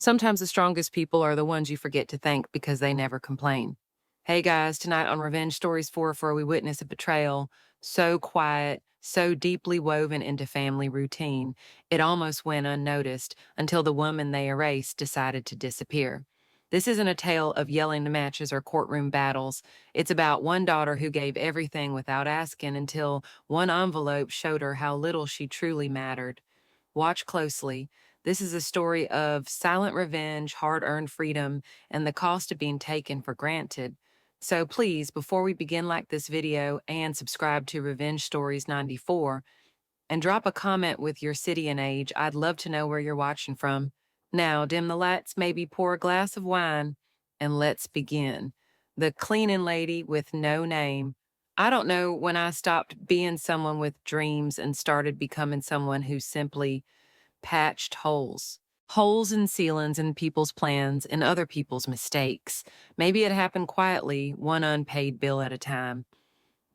Sometimes the strongest people are the ones you forget to thank because they never complain. Hey guys, tonight on Revenge Stories 4 we witness a betrayal so quiet, so deeply woven into family routine, it almost went unnoticed until the woman they erased decided to disappear. This isn't a tale of yelling matches or courtroom battles. It's about one daughter who gave everything without asking until one envelope showed her how little she truly mattered. Watch closely. This is a story of silent revenge, hard earned freedom, and the cost of being taken for granted. So please, before we begin, like this video and subscribe to Revenge Stories 94 and drop a comment with your city and age. I'd love to know where you're watching from. Now, dim the lights, maybe pour a glass of wine, and let's begin. The cleaning lady with no name. I don't know when I stopped being someone with dreams and started becoming someone who simply patched holes. Holes in ceilings in people's plans and other people's mistakes. Maybe it happened quietly, one unpaid bill at a time.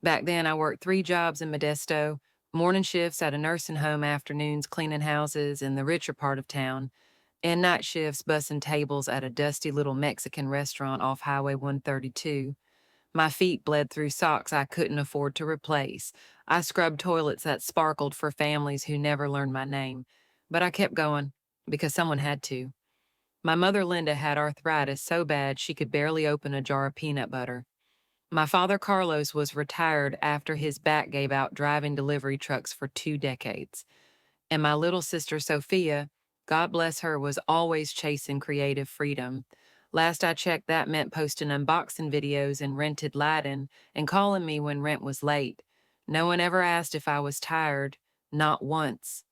Back then, I worked 3 jobs in Modesto, morning shifts at a nursing home, afternoons cleaning houses in the richer part of town, and night shifts bussing tables at a dusty little Mexican restaurant off Highway 132. My feet bled through socks I couldn't afford to replace. I scrubbed toilets that sparkled for families who never learned my name. But I kept going, because someone had to. My mother Linda had arthritis so bad she could barely open a jar of peanut butter. My father Carlos was retired after his back gave out driving delivery trucks for 2 decades. And my little sister Sophia, God bless her, was always chasing creative freedom. Last I checked, that meant posting unboxing videos in rented Latin and calling me when rent was late. No one ever asked if I was tired, not once.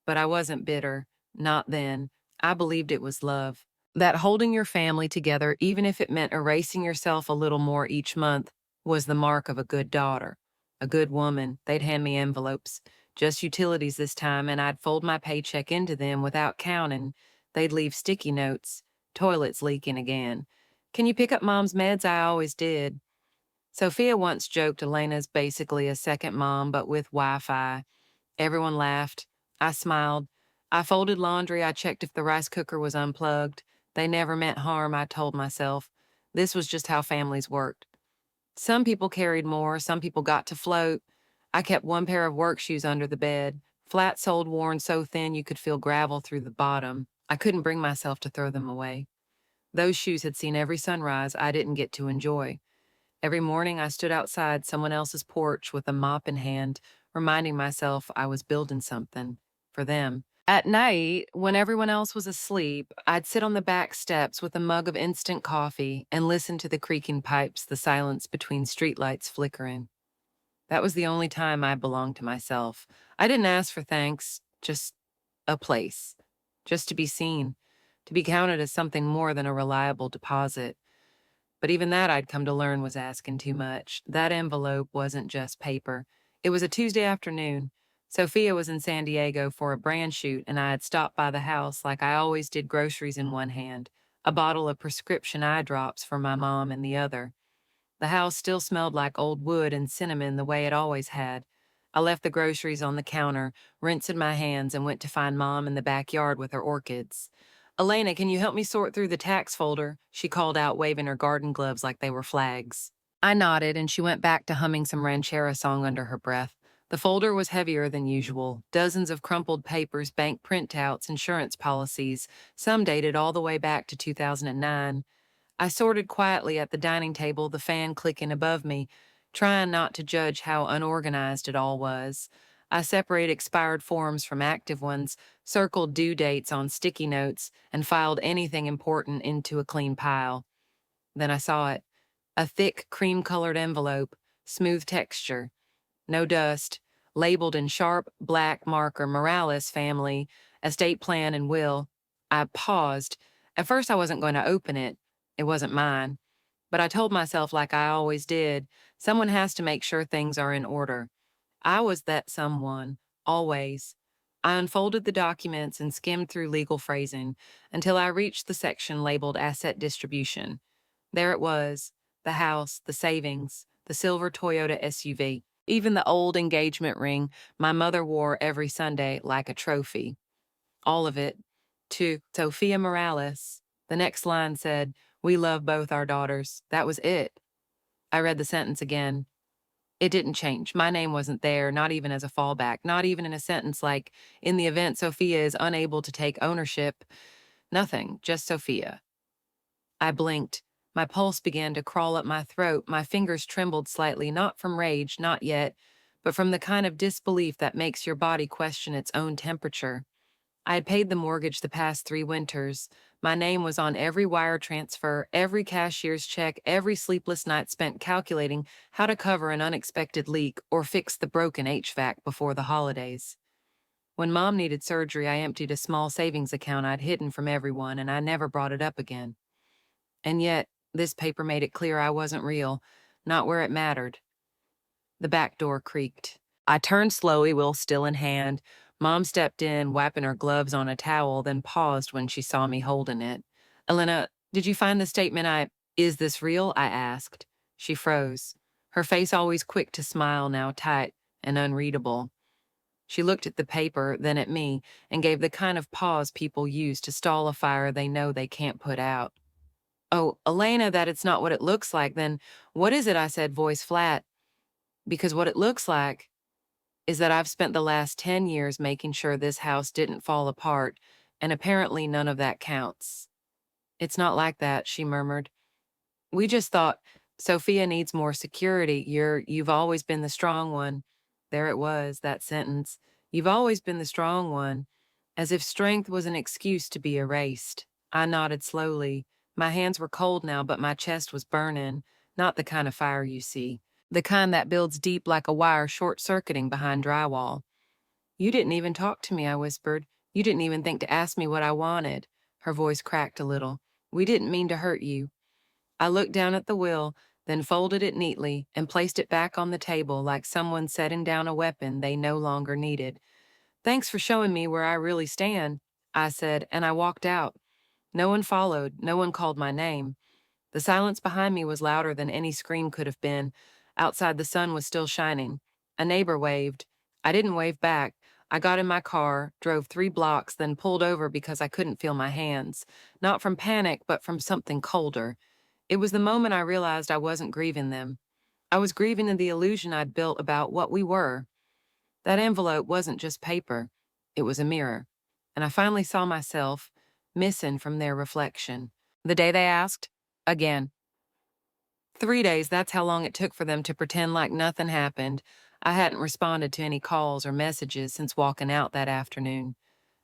But I wasn't bitter, not then. I believed it was love. That holding your family together, even if it meant erasing yourself a little more each month, was the mark of a good daughter. A good woman. They'd hand me envelopes, just utilities this time, and I'd fold my paycheck into them without counting. They'd leave sticky notes, toilets leaking again. Can you pick up mom's meds? I always did. Sophia once joked Elena's basically a second mom, but with Wi-Fi. Everyone laughed. I smiled. I folded laundry. I checked if the rice cooker was unplugged. They never meant harm, I told myself. This was just how families worked. Some people carried more, some people got to float. I kept one pair of work shoes under the bed, flat-soled, worn so thin you could feel gravel through the bottom. I couldn't bring myself to throw them away. Those shoes had seen every sunrise I didn't get to enjoy. Every morning I stood outside someone else's porch with a mop in hand, reminding myself I was building something for them. At night, when everyone else was asleep, I'd sit on the back steps with a mug of instant coffee and listen to the creaking pipes, the silence between streetlights flickering. That was the only time I belonged to myself. I didn't ask for thanks, just a place, just to be seen, to be counted as something more than a reliable deposit. But even that I'd come to learn was asking too much. That envelope wasn't just paper. It was a Tuesday afternoon. Sophia was in San Diego for a brand shoot, and I had stopped by the house like I always did, groceries in one hand, a bottle of prescription eye drops for my mom in the other. The house still smelled like old wood and cinnamon the way it always had. I left the groceries on the counter, rinsed my hands, and went to find Mom in the backyard with her orchids. Elena, can you help me sort through the tax folder? She called out, waving her garden gloves like they were flags. I nodded, and she went back to humming some ranchera song under her breath. The folder was heavier than usual. Dozens of crumpled papers, bank printouts, insurance policies, some dated all the way back to 2009. I sorted quietly at the dining table, the fan clicking above me, trying not to judge how unorganized it all was. I separated expired forms from active ones, circled due dates on sticky notes, and filed anything important into a clean pile. Then I saw it. A thick, cream-colored envelope, smooth texture, no dust, labeled in sharp, black marker, Morales family, estate plan and will. I paused. At first I wasn't going to open it. It wasn't mine. But I told myself, like I always did, someone has to make sure things are in order. I was that someone, always. I unfolded the documents and skimmed through legal phrasing until I reached the section labeled Asset Distribution. There it was, the house, the savings, the silver Toyota SUV, even the old engagement ring my mother wore every Sunday like a trophy. All of it. To Sophia Morales. The next line said, "We love both our daughters." That was it. I read the sentence again. It didn't change. My name wasn't there, not even as a fallback, not even in a sentence like, "In the event Sophia is unable to take ownership." Nothing, just Sophia. I blinked. My pulse began to crawl up my throat. My fingers trembled slightly, not from rage, not yet, but from the kind of disbelief that makes your body question its own temperature. I had paid the mortgage the past 3 winters. My name was on every wire transfer, every cashier's check, every sleepless night spent calculating how to cover an unexpected leak or fix the broken HVAC before the holidays. When Mom needed surgery, I emptied a small savings account I'd hidden from everyone, and I never brought it up again. And yet, this paper made it clear I wasn't real, not where it mattered. The back door creaked. I turned slowly, will still in hand. Mom stepped in, wiping her gloves on a towel, then paused when she saw me holding it. "Elena, did you find the statement Is this real?" I asked. She froze. Her face always quick to smile, now tight and unreadable. She looked at the paper, then at me, and gave the kind of pause people use to stall a fire they know they can't put out. "Oh, Elena, that it's not what it looks like, then what is it?" I said, voice flat. "Because what it looks like is that I've spent the last 10 years making sure this house didn't fall apart, and apparently none of that counts." "It's not like that," she murmured. "We just thought Sophia needs more security. You've always been the strong one." There it was, that sentence. "You've always been the strong one," as if strength was an excuse to be erased. I nodded slowly. My hands were cold now, but my chest was burning, not the kind of fire you see. The kind that builds deep like a wire short-circuiting behind drywall. "You didn't even talk to me," I whispered. "You didn't even think to ask me what I wanted." Her voice cracked a little. "We didn't mean to hurt you." I looked down at the will, then folded it neatly and placed it back on the table like someone setting down a weapon they no longer needed. "Thanks for showing me where I really stand," I said, and I walked out. No one followed, no one called my name. The silence behind me was louder than any scream could have been. Outside, the sun was still shining. A neighbor waved. I didn't wave back. I got in my car, drove 3 blocks, then pulled over because I couldn't feel my hands. Not from panic, but from something colder. It was the moment I realized I wasn't grieving them. I was grieving in the illusion I'd built about what we were. That envelope wasn't just paper. It was a mirror. And I finally saw myself, missing from their reflection. The day they asked, again. 3 days, that's how long it took for them to pretend like nothing happened. I hadn't responded to any calls or messages since walking out that afternoon.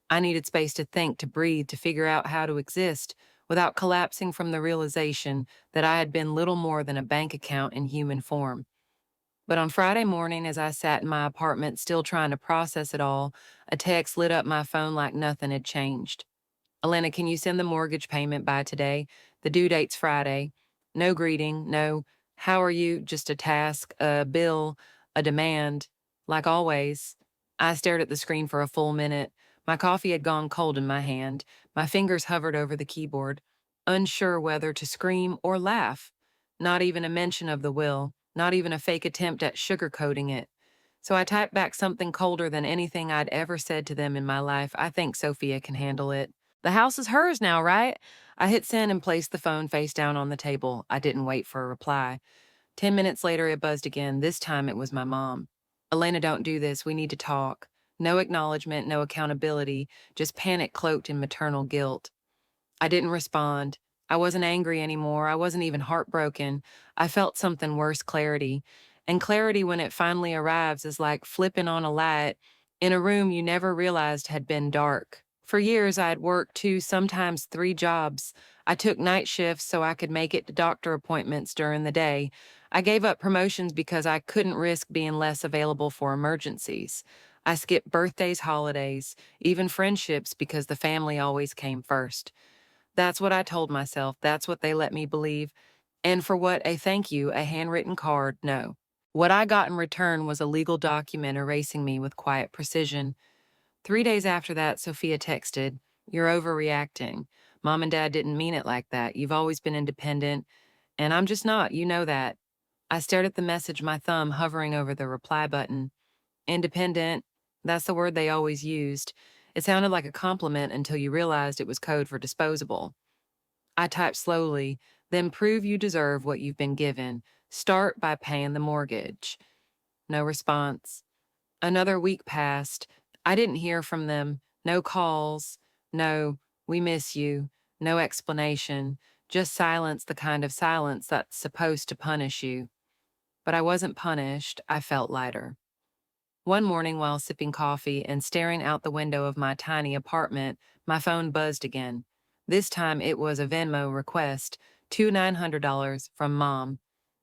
I needed space to think, to breathe, to figure out how to exist without collapsing from the realization that I had been little more than a bank account in human form. But on Friday morning, as I sat in my apartment still trying to process it all, a text lit up my phone like nothing had changed. "Elena, can you send the mortgage payment by today? The due date's Friday." No greeting, no, "How are you?" Just a task, a bill, a demand. Like always, I stared at the screen for a full minute. My coffee had gone cold in my hand. My fingers hovered over the keyboard, unsure whether to scream or laugh. Not even a mention of the will, not even a fake attempt at sugarcoating it. So I typed back something colder than anything I'd ever said to them in my life. "I think Sophia can handle it." "The house is hers now, right?" I hit send and placed the phone face down on the table. I didn't wait for a reply. 10 minutes later, it buzzed again. This time it was my mom. "Elena, don't do this. We need to talk." No acknowledgement, no accountability, just panic cloaked in maternal guilt. I didn't respond. I wasn't angry anymore. I wasn't even heartbroken. I felt something worse, clarity. And clarity, when it finally arrives, is like flipping on a light in a room you never realized had been dark. For years, I had worked 2, sometimes 3 jobs. I took night shifts so I could make it to doctor appointments during the day. I gave up promotions because I couldn't risk being less available for emergencies. I skipped birthdays, holidays, even friendships because the family always came first. That's what I told myself. That's what they let me believe. And for what a thank you, a handwritten card, no. What I got in return was a legal document erasing me with quiet precision. 3 days after that, Sophia texted, "You're overreacting. Mom and Dad didn't mean it like that. You've always been independent, and I'm just not. You know that." I stared at the message, my thumb hovering over the reply button. Independent, that's the word they always used. It sounded like a compliment until you realized it was code for disposable. I typed slowly, then prove you deserve what you've been given. Start by paying the mortgage. No response. Another week passed. I didn't hear from them. No calls. No, we miss you. No explanation. Just silence, the kind of silence that's supposed to punish you. But I wasn't punished. I felt lighter. One morning, while sipping coffee and staring out the window of my tiny apartment, my phone buzzed again. This time it was a Venmo request, two $900 from Mom.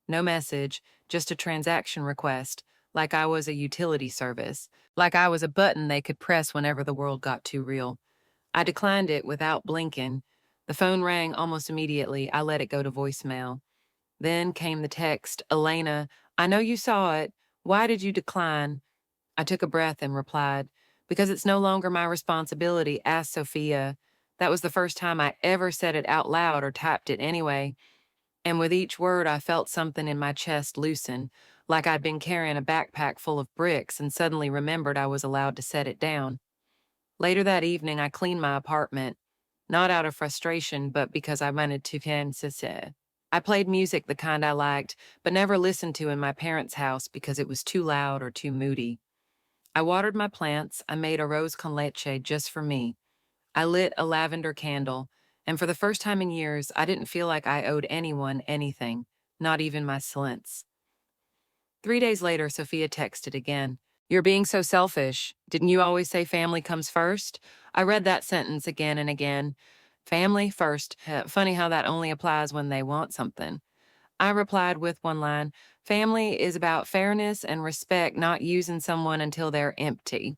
No message, just a transaction request, like I was a utility service, like I was a button they could press whenever the world got too real. I declined it without blinking. The phone rang almost immediately. I let it go to voicemail. Then came the text, Elena, I know you saw it. Why did you decline? I took a breath and replied, because it's no longer my responsibility, ask Sophia. That was the first time I ever said it out loud or typed it anyway. And with each word, I felt something in my chest loosen, like I'd been carrying a backpack full of bricks and suddenly remembered I was allowed to set it down. Later that evening, I cleaned my apartment, not out of frustration, but because I wanted to fiancé. I played music the kind I liked, but never listened to in my parents' house because it was too loud or too moody. I watered my plants. I made a rose con leche just for me. I lit a lavender candle, and for the first time in years, I didn't feel like I owed anyone anything, not even my slants. 3 days later, Sophia texted again. You're being so selfish. Didn't you always say family comes first? I read that sentence again and again. Family first. Funny how that only applies when they want something. I replied with one line, family is about fairness and respect, not using someone until they're empty.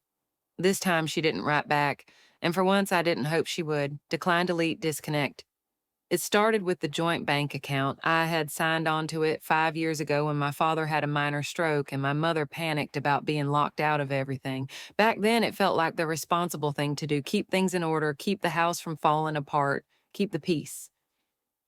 This time she didn't write back, and for once I didn't hope she would. Decline, delete, disconnect. It started with the joint bank account. I had signed onto it 5 years ago when my father had a minor stroke and my mother panicked about being locked out of everything. Back then, it felt like the responsible thing to do, keep things in order, keep the house from falling apart, keep the peace.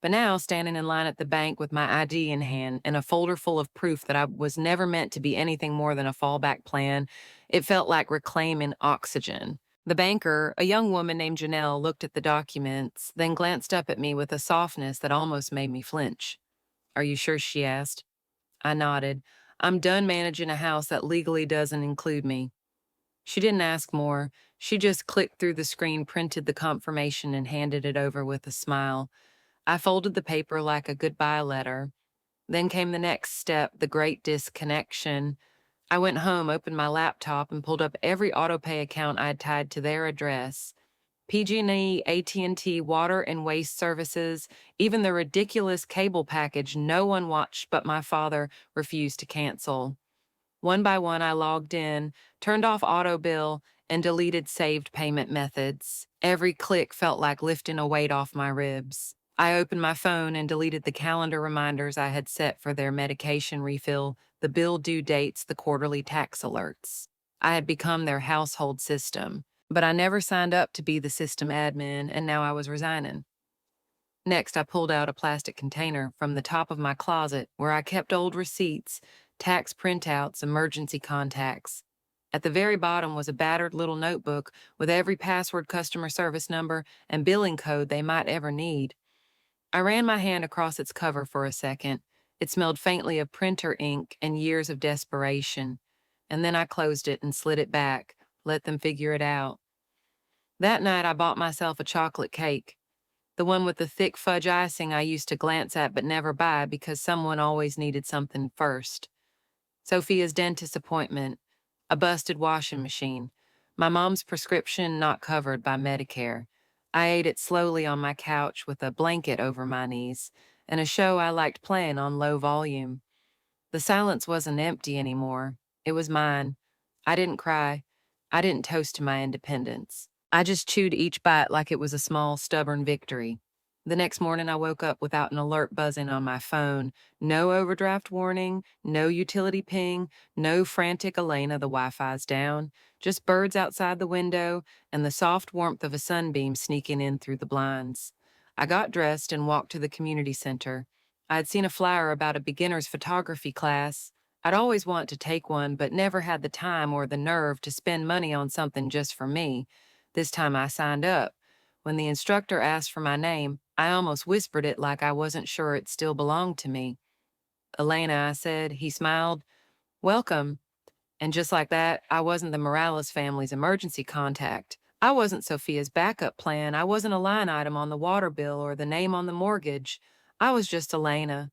But now, standing in line at the bank with my ID in hand and a folder full of proof that I was never meant to be anything more than a fallback plan, it felt like reclaiming oxygen. The banker, a young woman named Janelle, looked at the documents, then glanced up at me with a softness that almost made me flinch. Are you sure? She asked. I nodded. I'm done managing a house that legally doesn't include me. She didn't ask more. She just clicked through the screen, printed the confirmation, and handed it over with a smile. I folded the paper like a goodbye letter. Then came the next step, the great disconnection. I went home, opened my laptop, and pulled up every autopay account I'd tied to their address. PG&E, AT&T, water and waste services, even the ridiculous cable package no one watched but my father refused to cancel. One by one, I logged in, turned off auto bill, and deleted saved payment methods. Every click felt like lifting a weight off my ribs. I opened my phone and deleted the calendar reminders I had set for their medication refill, the bill due dates, the quarterly tax alerts. I had become their household system, but I never signed up to be the system admin, and now I was resigning. Next, I pulled out a plastic container from the top of my closet where I kept old receipts, tax printouts, emergency contacts. At the very bottom was a battered little notebook with every password, customer service number, and billing code they might ever need. I ran my hand across its cover for a second. It smelled faintly of printer ink and years of desperation. And then I closed it and slid it back, let them figure it out. That night, I bought myself a chocolate cake. The one with the thick fudge icing I used to glance at but never buy because someone always needed something first. Sophia's dentist appointment, a busted washing machine, my mom's prescription not covered by Medicare. I ate it slowly on my couch with a blanket over my knees and a show I liked playing on low volume. The silence wasn't empty anymore. It was mine. I didn't cry. I didn't toast to my independence. I just chewed each bite like it was a small, stubborn victory. The next morning, I woke up without an alert buzzing on my phone. No overdraft warning, no utility ping, no frantic Elena, the Wi-Fi's down, just birds outside the window and the soft warmth of a sunbeam sneaking in through the blinds. I got dressed and walked to the community center. I had seen a flyer about a beginner's photography class. I'd always wanted to take one, but never had the time or the nerve to spend money on something just for me. This time I signed up. When the instructor asked for my name, I almost whispered it like I wasn't sure it still belonged to me. Elena, I said. He smiled. Welcome. And just like that, I wasn't the Morales family's emergency contact. I wasn't Sophia's backup plan. I wasn't a line item on the water bill or the name on the mortgage. I was just Elena.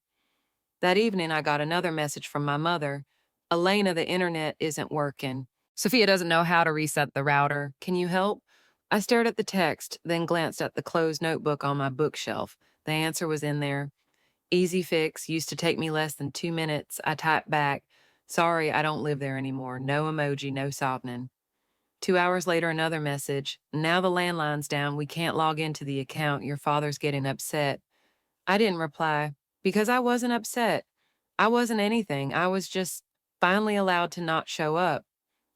That evening, I got another message from my mother. Elena, the internet isn't working. Sophia doesn't know how to reset the router. Can you help? I stared at the text, then glanced at the closed notebook on my bookshelf. The answer was in there. Easy fix, used to take me less than 2 minutes. I typed back, sorry, I don't live there anymore. No emoji, no softening. 2 hours later, another message. Now the landline's down. We can't log into the account. Your father's getting upset. I didn't reply because I wasn't upset. I wasn't anything. I was just finally allowed to not show up.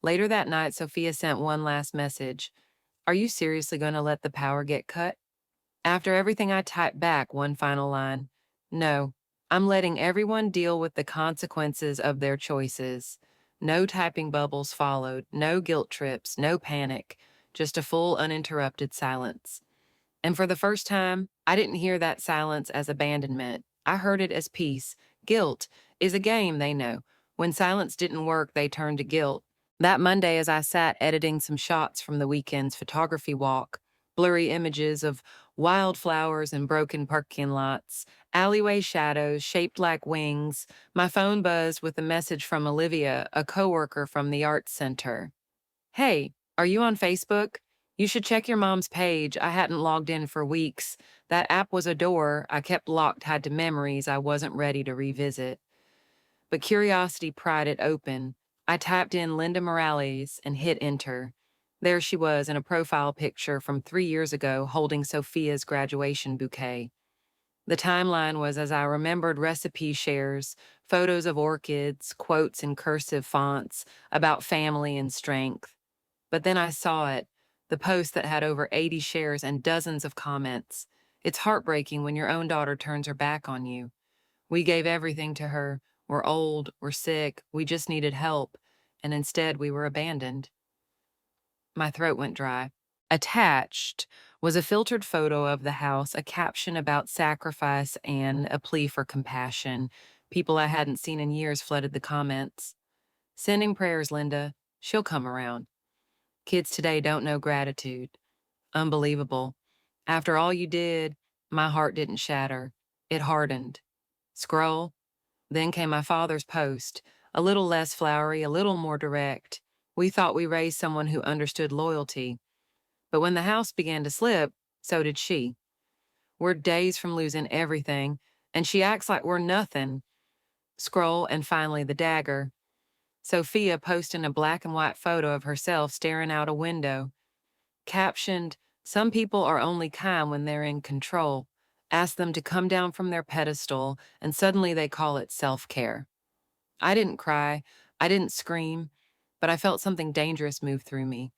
Later that night, Sophia sent one last message. Are you seriously going to let the power get cut? After everything, I typed back one final line. No, I'm letting everyone deal with the consequences of their choices. No typing bubbles followed, no guilt trips, no panic, just a full uninterrupted silence. And for the first time, I didn't hear that silence as abandonment. I heard it as peace. Guilt is a game, they know. When silence didn't work, they turned to guilt. That Monday, as I sat editing some shots from the weekend's photography walk, blurry images of wildflowers and broken parking lots, alleyway shadows shaped like wings, my phone buzzed with a message from Olivia, a coworker from the arts center. Hey, are you on Facebook? You should check your mom's page. I hadn't logged in for weeks. That app was a door I kept locked tied to memories I wasn't ready to revisit. But curiosity pried it open. I typed in Linda Morales and hit enter. There she was in a profile picture from 3 years ago holding Sophia's graduation bouquet. The timeline was as I remembered recipe shares, photos of orchids, quotes in cursive fonts about family and strength. But then I saw it, the post that had over 80 shares and dozens of comments. It's heartbreaking when your own daughter turns her back on you. We gave everything to her. We're old, we're sick, we just needed help, and instead we were abandoned. My throat went dry. Attached was a filtered photo of the house, a caption about sacrifice, and a plea for compassion. People I hadn't seen in years flooded the comments. Sending prayers, Linda. She'll come around. Kids today don't know gratitude. Unbelievable. After all you did, my heart didn't shatter. It hardened. Scroll. Then came my father's post, a little less flowery, a little more direct. We thought we raised someone who understood loyalty. But when the house began to slip, so did she. We're days from losing everything, and she acts like we're nothing. Scroll, and finally the dagger. Sophia posting a black and white photo of herself staring out a window. Captioned, some people are only kind when they're in control. Ask them to come down from their pedestal, and suddenly they call it self-care. I didn't cry, I didn't scream, but I felt something dangerous move through me.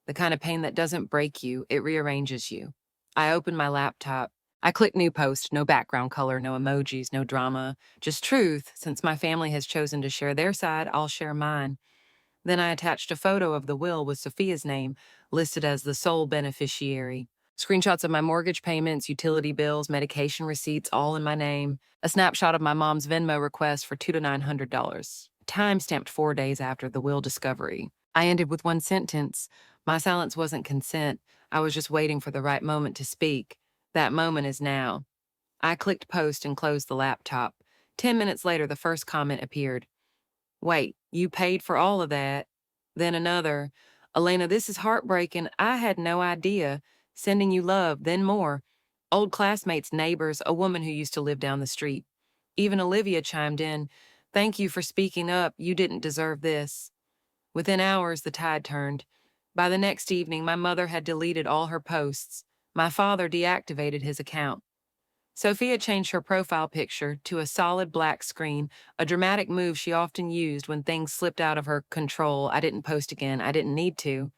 The kind of pain that doesn't break you, it rearranges you. I opened my laptop. I clicked new post, no background color, no emojis, no drama, just truth. Since my family has chosen to share their side, I'll share mine. Then I attached a photo of the will with Sophia's name, listed as the sole beneficiary. Screenshots of my mortgage payments, utility bills, medication receipts, all in my name. A snapshot of my mom's Venmo request for $200 to $900. Time-stamped 4 days after the will discovery. I ended with one sentence. My silence wasn't consent. I was just waiting for the right moment to speak. That moment is now. I clicked post and closed the laptop. 10 minutes later, the first comment appeared. Wait, you paid for all of that? Then another. Elena, this is heartbreaking. I had no idea. Sending you love, then more. Old classmates, neighbors, a woman who used to live down the street. Even Olivia chimed in. Thank you for speaking up. You didn't deserve this. Within hours, the tide turned. By the next evening, my mother had deleted all her posts. My father deactivated his account. Sophia changed her profile picture to a solid black screen, a dramatic move she often used when things slipped out of her control. I didn't post again. I didn't need to.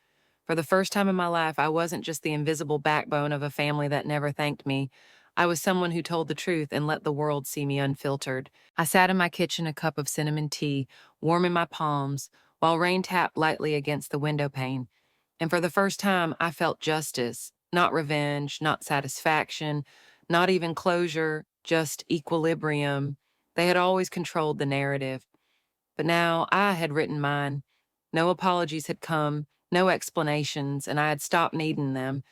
For the first time in my life, I wasn't just the invisible backbone of a family that never thanked me. I was someone who told the truth and let the world see me unfiltered. I sat in my kitchen, a cup of cinnamon tea, warm in my palms, while rain tapped lightly against the window pane. And for the first time, I felt justice, not revenge, not satisfaction, not even closure, just equilibrium. They had always controlled the narrative. But now I had written mine. No apologies had come, no explanations, and I had stopped needing them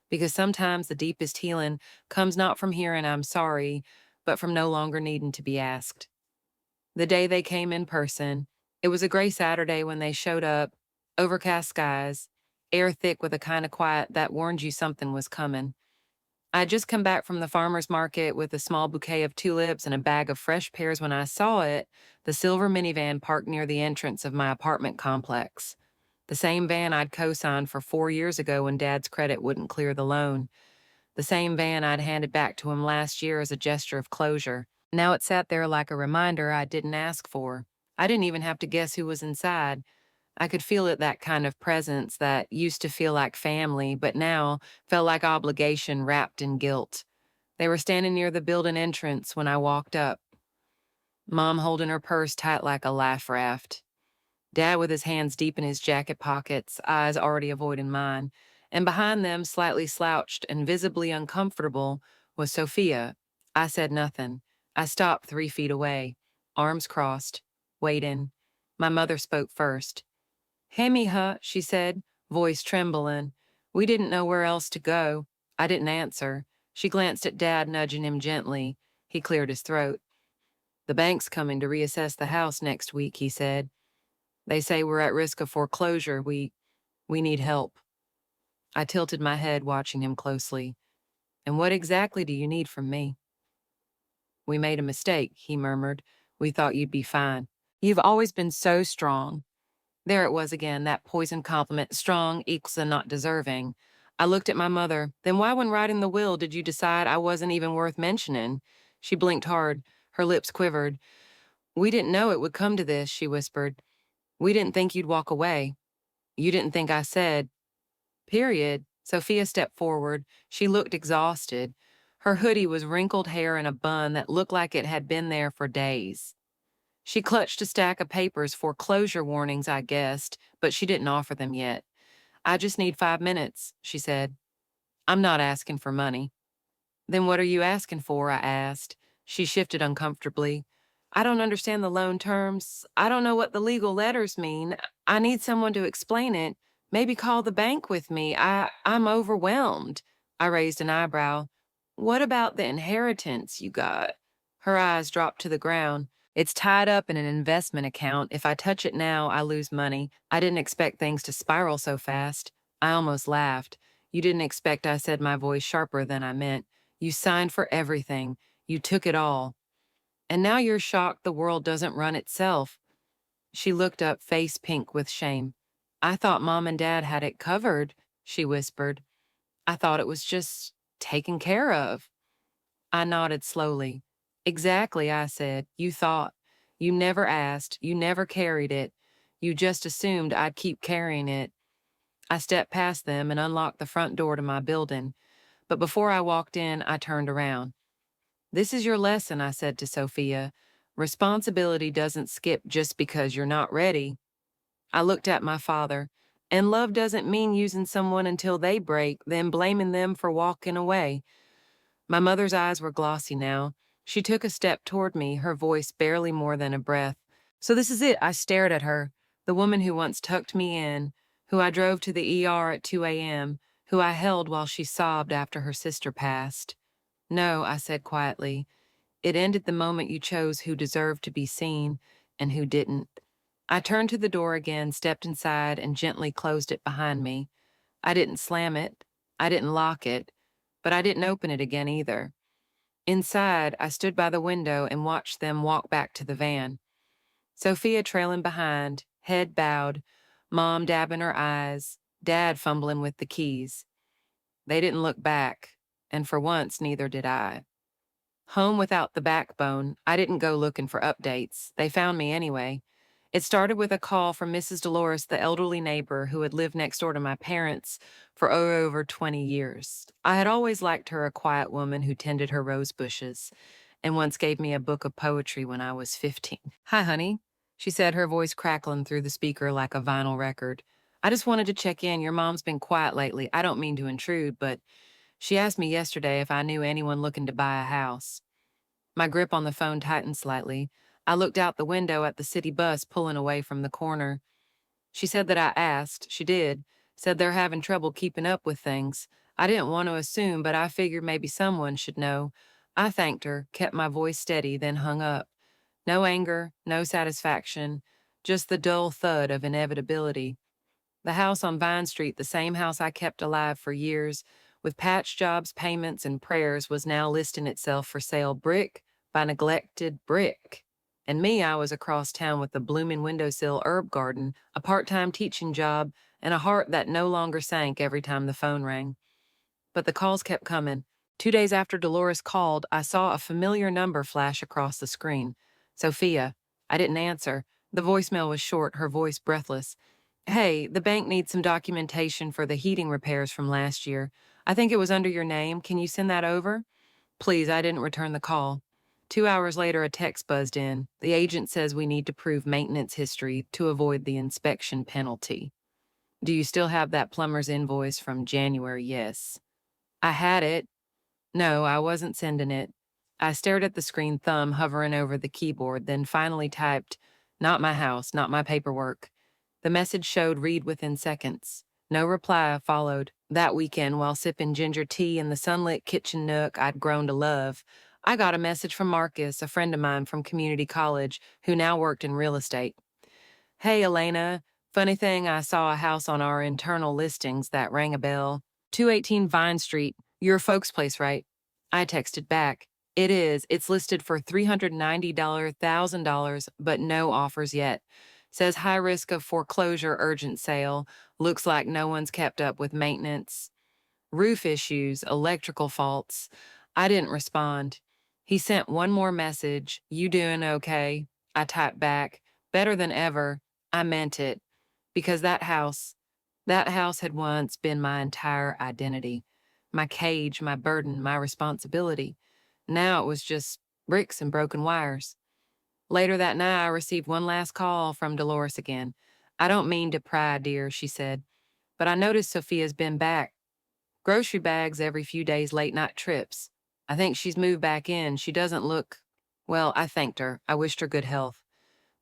because sometimes the deepest healing comes not from hearing I'm sorry, but from no longer needing to be asked. The day they came in person, it was a gray Saturday when they showed up, overcast skies, air thick with a kind of quiet that warned you something was coming. I had just come back from the farmer's market with a small bouquet of tulips and a bag of fresh pears when I saw it, the silver minivan parked near the entrance of my apartment complex. The same van I'd co-signed for 4 years ago when Dad's credit wouldn't clear the loan. The same van I'd handed back to him last year as a gesture of closure. Now it sat there like a reminder I didn't ask for. I didn't even have to guess who was inside. I could feel it, that kind of presence that used to feel like family, but now felt like obligation wrapped in guilt. They were standing near the building entrance when I walked up, Mom holding her purse tight like a life raft. Dad with his hands deep in his jacket pockets, eyes already avoiding mine. And behind them, slightly slouched and visibly uncomfortable, was Sophia. I said nothing. I stopped 3 feet away, arms crossed, waiting. My mother spoke first. "Hey, mija," she said, voice trembling. We didn't know where else to go. I didn't answer. She glanced at Dad, nudging him gently. He cleared his throat. "The bank's coming to reassess the house next week," he said. "They say we're at risk of foreclosure. We need help." I tilted my head, watching him closely. "And what exactly do you need from me?" "We made a mistake," he murmured. "We thought you'd be fine. You've always been so strong." There it was again, that poison compliment, strong equals a not deserving. I looked at my mother. "Then why, when writing the will, did you decide I wasn't even worth mentioning?" She blinked hard. Her lips quivered. "We didn't know it would come to this," she whispered. "We didn't think you'd walk away. You didn't think I said, period." Sophia stepped forward. She looked exhausted. Her hoodie was wrinkled hair in a bun that looked like it had been there for days. She clutched a stack of papers, foreclosure warnings, I guessed, but she didn't offer them yet. "I just need 5 minutes," she said. "I'm not asking for money." "Then what are you asking for?" I asked. She shifted uncomfortably. "I don't understand the loan terms. I don't know what the legal letters mean. I need someone to explain it. Maybe call the bank with me. I'm overwhelmed." I raised an eyebrow. "What about the inheritance you got?" Her eyes dropped to the ground. "It's tied up in an investment account. If I touch it now, I lose money. I didn't expect things to spiral so fast." I almost laughed. "You didn't expect," I said, my voice sharper than I meant. "You signed for everything. You took it all. And now you're shocked the world doesn't run itself." She looked up, face pink with shame. "I thought Mom and Dad had it covered," she whispered. "I thought it was just taken care of." I nodded slowly. "Exactly," I said. "You thought. You never asked. You never carried it. You just assumed I'd keep carrying it." I stepped past them and unlocked the front door to my building. But before I walked in, I turned around. "This is your lesson," I said to Sophia. "Responsibility doesn't skip just because you're not ready." I looked at my father. "And love doesn't mean using someone until they break, then blaming them for walking away." My mother's eyes were glossy now. She took a step toward me, her voice barely more than a breath. "So this is it." I stared at her. The woman who once tucked me in, who I drove to the ER at 2 a.m., who I held while she sobbed after her sister passed. "No," I said quietly. "It ended the moment you chose who deserved to be seen and who didn't." I turned to the door again, stepped inside, and gently closed it behind me. I didn't slam it. I didn't lock it. But I didn't open it again either. Inside, I stood by the window and watched them walk back to the van. Sophia trailing behind, head bowed, Mom dabbing her eyes, Dad fumbling with the keys. They didn't look back, and for once, neither did I. Home without the backbone, I didn't go looking for updates. They found me anyway. It started with a call from Mrs. Dolores, the elderly neighbor who had lived next door to my parents for over 20 years. I had always liked her, a quiet woman who tended her rose bushes, and once gave me a book of poetry when I was 15. "Hi, honey," she said, her voice crackling through the speaker like a vinyl record. I just wanted to check in. Your mom's been quiet lately. I don't mean to intrude, but she asked me yesterday if I knew anyone looking to buy a house. My grip on the phone tightened slightly. I looked out the window at the city bus pulling away from the corner. She said that I asked. She did. Said they're having trouble keeping up with things. I didn't want to assume, but I figured maybe someone should know. I thanked her, kept my voice steady, then hung up. No anger, no satisfaction, just the dull thud of inevitability. The house on Vine Street, the same house I kept alive for years, with patch jobs, payments, and prayers, was now listing itself for sale brick by neglected brick. And me, I was across town with a blooming windowsill herb garden, a part-time teaching job, and a heart that no longer sank every time the phone rang. But the calls kept coming. 2 days after Dolores called, I saw a familiar number flash across the screen. Sophia. I didn't answer. The voicemail was short, her voice breathless. Hey, the bank needs some documentation for the heating repairs from last year. I think it was under your name. Can you send that over? Please, I didn't return the call. 2 hours later, a text buzzed in. The agent says we need to prove maintenance history to avoid the inspection penalty. Do you still have that plumber's invoice from January? Yes. I had it. No, I wasn't sending it. I stared at the screen, thumb hovering over the keyboard, then finally typed, "Not my house, not my paperwork." The message showed read within seconds. No reply followed. That weekend, while sipping ginger tea in the sunlit kitchen nook I'd grown to love, I got a message from Marcus, a friend of mine from community college, who now worked in real estate. Hey, Elena. Funny thing, I saw a house on our internal listings that rang a bell. 218 Vine Street. Your folks' place, right? I texted back. It is. It's listed for $390,000, but no offers yet. Says high risk of foreclosure, urgent sale. Looks like no one's kept up with maintenance. Roof issues, electrical faults. I didn't respond. He sent one more message. You doing okay? I typed back. Better than ever. I meant it. Because that house had once been my entire identity. My cage, my burden, my responsibility. Now it was just bricks and broken wires. Later that night, I received one last call from Dolores again. I don't mean to pry, dear, she said, but I noticed Sophia's been back. Grocery bags every few days, late night trips. I think she's moved back in. She doesn't look. Well, I thanked her. I wished her good health.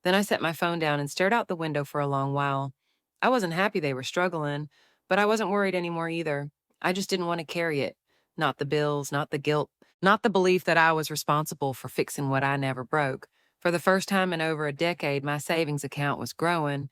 Then I set my phone down and stared out the window for a long while. I wasn't happy they were struggling, but I wasn't worried anymore either. I just didn't want to carry it. Not the bills, not the guilt, not the belief that I was responsible for fixing what I never broke. For the first time in over a decade, my savings account was growing.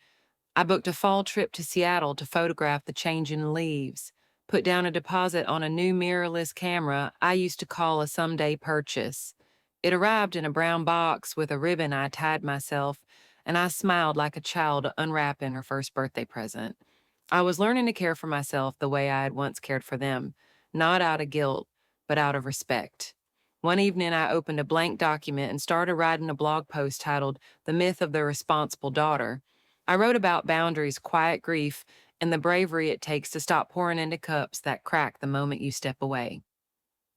I booked a fall trip to Seattle to photograph the changing leaves, put down a deposit on a new mirrorless camera I used to call a someday purchase. It arrived in a brown box with a ribbon I tied myself, and I smiled like a child unwrapping her first birthday present. I was learning to care for myself the way I had once cared for them, not out of guilt, but out of respect. One evening, I opened a blank document and started writing a blog post titled The Myth of the Responsible Daughter. I wrote about boundaries, quiet grief, and the bravery it takes to stop pouring into cups that crack the moment you step away.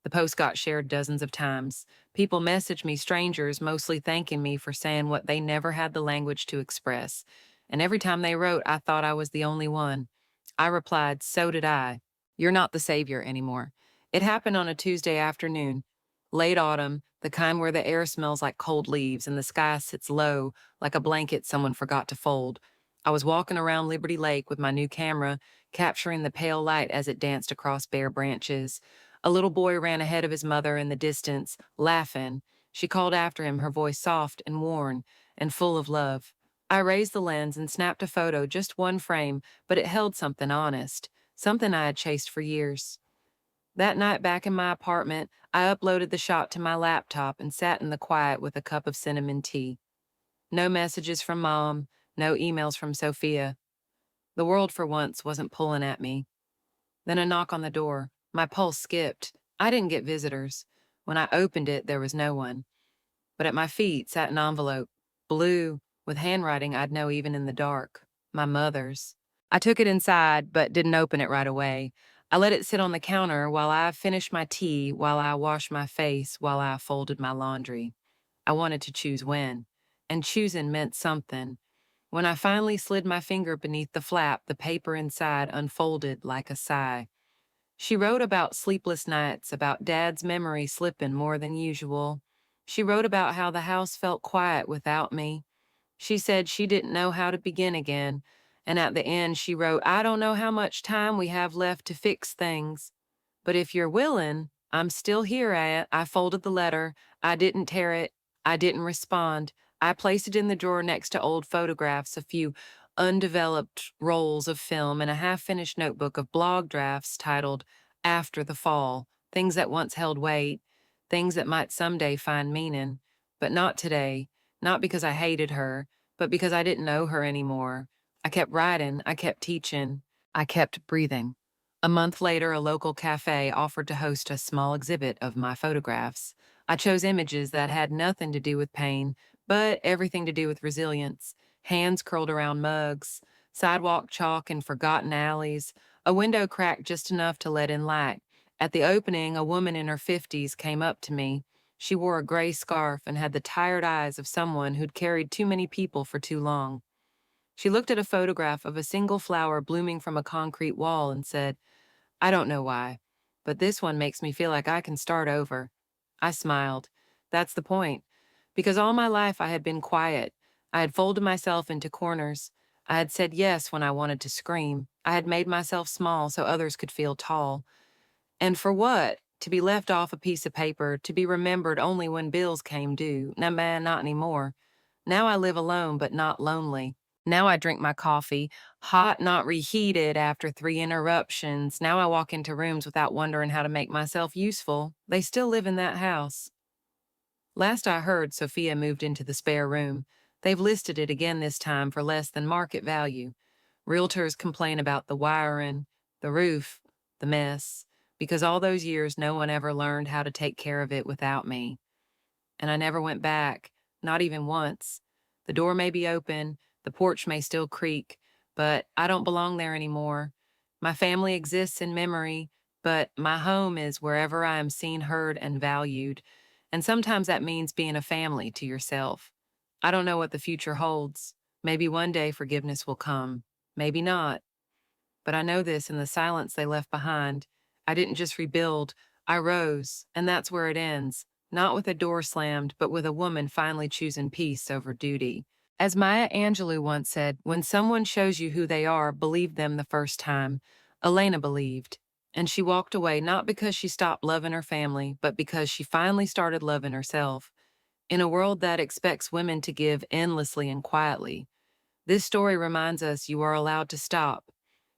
The post got shared dozens of times. People messaged me, strangers, mostly thanking me for saying what they never had the language to express. And every time they wrote, I thought I was the only one. I replied, so did I. You're not the savior anymore. It happened on a Tuesday afternoon. Late autumn, the kind where the air smells like cold leaves and the sky sits low, like a blanket someone forgot to fold. I was walking around Liberty Lake with my new camera, capturing the pale light as it danced across bare branches. A little boy ran ahead of his mother in the distance, laughing. She called after him, her voice soft and worn and full of love. I raised the lens and snapped a photo, just one frame, but it held something honest, something I had chased for years. That night back in my apartment, I uploaded the shot to my laptop and sat in the quiet with a cup of cinnamon tea. No messages from Mom, no emails from Sophia. The world for once wasn't pulling at me. Then a knock on the door. My pulse skipped. I didn't get visitors. When I opened it, there was no one. But at my feet sat an envelope, blue, with handwriting I'd know even in the dark. My mother's. I took it inside, but didn't open it right away. I let it sit on the counter while I finished my tea, while I washed my face, while I folded my laundry. I wanted to choose when. And choosing meant something. When I finally slid my finger beneath the flap, the paper inside unfolded like a sigh. She wrote about sleepless nights, about Dad's memory slipping more than usual. She wrote about how the house felt quiet without me. She said she didn't know how to begin again. And at the end, she wrote, I don't know how much time we have left to fix things. But if you're willing, I'm still here at. I folded the letter. I didn't tear it. I didn't respond. I placed it in the drawer next to old photographs, a few undeveloped rolls of film, and a half-finished notebook of blog drafts titled After the Fall, things that once held weight, things that might someday find meaning, but not today, not because I hated her, but because I didn't know her anymore. I kept writing, I kept teaching, I kept breathing. A month later, a local cafe offered to host a small exhibit of my photographs. I chose images that had nothing to do with pain, but everything to do with resilience. Hands curled around mugs, sidewalk chalk in forgotten alleys, a window cracked just enough to let in light. At the opening, a woman in her 50s came up to me. She wore a gray scarf and had the tired eyes of someone who'd carried too many people for too long. She looked at a photograph of a single flower blooming from a concrete wall and said, I don't know why, but this one makes me feel like I can start over. I smiled. That's the point. Because all my life I had been quiet. I had folded myself into corners. I had said yes when I wanted to scream. I had made myself small so others could feel tall. And for what? To be left off a piece of paper, to be remembered only when bills came due. Nah, man, not anymore. Now I live alone, but not lonely. Now I drink my coffee, hot, not reheated after 3 interruptions. Now I walk into rooms without wondering how to make myself useful. They still live in that house. Last I heard, Sophia moved into the spare room. They've listed it again this time for less than market value. Realtors complain about the wiring, the roof, the mess, because all those years no one ever learned how to take care of it without me. And I never went back, not even once. The door may be open, the porch may still creak, but I don't belong there anymore. My family exists in memory, but my home is wherever I am seen, heard, and valued. And sometimes that means being a family to yourself. I don't know what the future holds. Maybe one day forgiveness will come. Maybe not. But I know this in the silence they left behind. I didn't just rebuild, I rose, and that's where it ends. Not with a door slammed, but with a woman finally choosing peace over duty. As Maya Angelou once said, when someone shows you who they are, believe them the first time. Elena believed. And she walked away not because she stopped loving her family, but because she finally started loving herself. In a world that expects women to give endlessly and quietly, this story reminds us you are allowed to stop.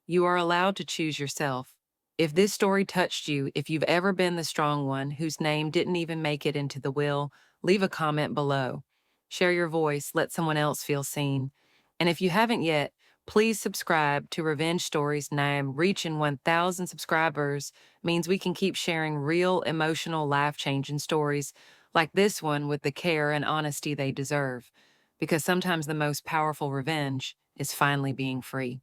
You are allowed to choose yourself. If this story touched you, if you've ever been the strong one whose name didn't even make it into the will, leave a comment below. Share your voice, let someone else feel seen. And if you haven't yet, please subscribe to Revenge Stories now. Reaching 1,000 subscribers means we can keep sharing real, emotional, life-changing stories like this one with the care and honesty they deserve. Because sometimes the most powerful revenge is finally being free.